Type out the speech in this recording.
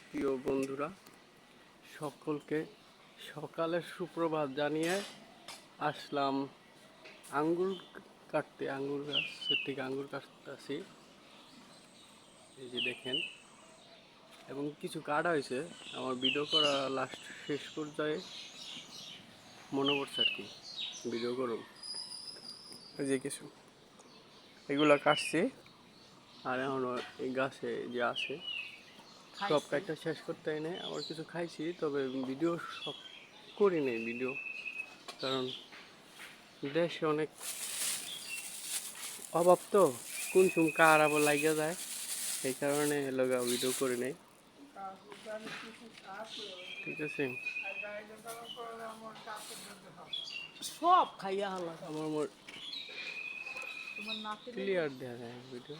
প্রিয় বন্ধুরা, সকলকে সকালের সুপ্রভাত জানিয়ে আসলাম আঙ্গুর কাটতে। আঙ্গুর গাছের থেকে আঙ্গুর কাটতেছি, এই যে দেখেন। এবং কিছু কাটা হয়েছে, আমার ভিডিও করা লাস্ট শেষ পর্যায়ে মনে পড়ছে আর কি, ভিডিও করুন। এই যে কিছু এগুলা কাটছি, আর এখন এই গাছে যে আছে সব কাজটা শেষ করতে হয় না। আবার কিছু খাইছি, তবে ভিডিও সব করি নাই ভিডিও, কারণ দেশে অনেক অভাব তো, কোন সুম কার আবার লাগিয়ে যায়, এই কারণে লগা ভিডিও করি নাই। ঠিক আছে, সব খাইয়া হলো আমার ক্লিয়ার দেখা যায় ভিডিও।